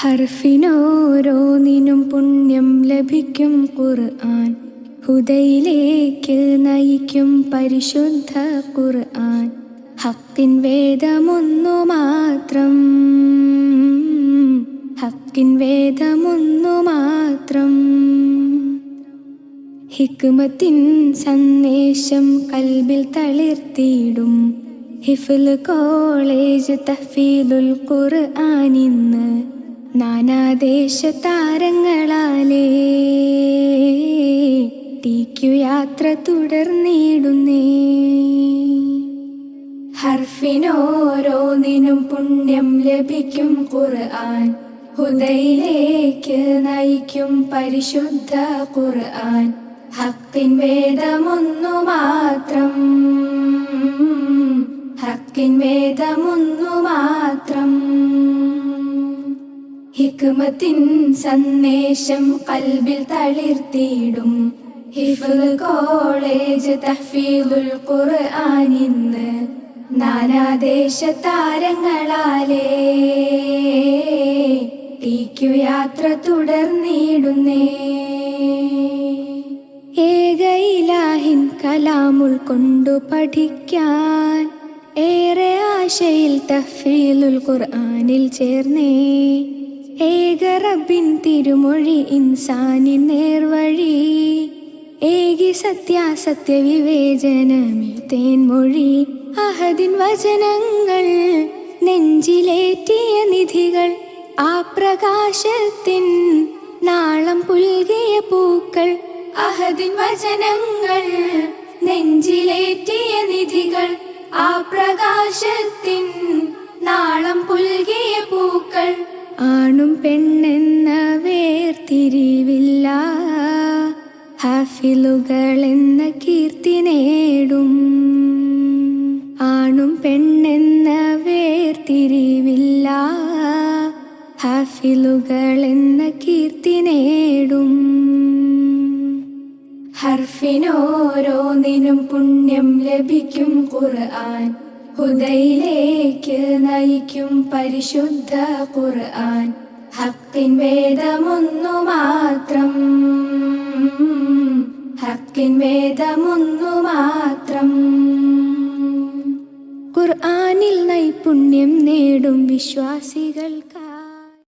ഹർഫിനോരോന്നിനും പുണ്യം ലഭിക്കും ഖുർആൻ. ഹുദയിലേക്ക് നയിക്കും പരിശുദ്ധ ഖുർആൻ. ഹക്കിൻ വേദമൊന്നു മാത്രം, ഹക്കിൻ വേദമൊന്നു മാത്രം. ഹിക്മത്തിൻ സന്ദേശം കൽബിൽ തളിർത്തിയിടും ഹിഫ്ൽ കോളേജ് തഹ്ഫീദുൽ ഖുർആൻ. ഇന്ന് നാനാദേശ താരങ്ങളാലേ ടീക്കു യാത്ര തുടർന്നിടുന്നേ. ഹർഫിനോരോന്നിനും പുണ്യം ലഭിക്കും ഖുർആൻ. ഹുദയിലേക്ക് നയിക്കും പരിശുദ്ധ ഖുർആൻ. ഹക്കിൻ വേദമൊന്നു മാത്രം, ഹക്കിൻ വേദമൊന്നു മാത്രം. ഹിക്മത്തിൻ സന്ദേശം കൽബിൽ തളിർത്തിയിടും ഹിഫ്ൽ കോളേജ് തഹ്ഫീദുൽ ഖുർആൻ. ഇന്ന് നാനാദേശ താരങ്ങളാലേ ടീക്കു യാത്ര തുടർന്നിടുന്നേ. ഏക ഇലാഹിൻ കലാം ഉൾക്കൊണ്ടു പഠിക്കാൻ ഏറെ ആശയിൽ തഹ്ഫീദുൽ ഖുർആനിൽ ചേർന്നേ. ഏക റബ്ബിൻ തിരുമൊഴി ഇൻസാനിൻ നേർവഴി. ഏകി സത്യാസത്യ വിവേചനമേ തേൻമൊഴി. അഹദിൻ വചനങ്ങൾ നെഞ്ചിലേറ്റിയ നിധികൾ. ആ പ്രകാശത്തിൻ നാളം പുൽകിയ പൂക്കൾ. അഹദിൻ വചനങ്ങൾ നെഞ്ചിലേറ്റിയ നിധികൾ. ആ പ്രകാശത്തിൻ നാളം പുൽകിയ പൂക്കൾ. ആണും പെണ്ണെന്ന വേർതിരിവില്ല, ഹാഫിലുകൾ എന്ന കീർത്തി നേടും. ആണും പെണ്ണെന്ന വേർതിരിവില്ല, ഹാഫിലുകൾ എന്ന കീർത്തി നേടും. ഹർഫിനോരോന്നിനും പുണ്യം ലഭിക്കും ഖുർആൻ. ഹുദയിലേക്ക് നയിക്കും പരിശുദ്ധ ഖുർആൻ. ഹക്കിൻ വേദമൊന്നു മാത്രം, ഹക്കിൻ വേദമൊന്നു മാത്രം. ഖുർആനിൽ നൈപുണ്യം നേടും വിശ്വാസികൾക്ക്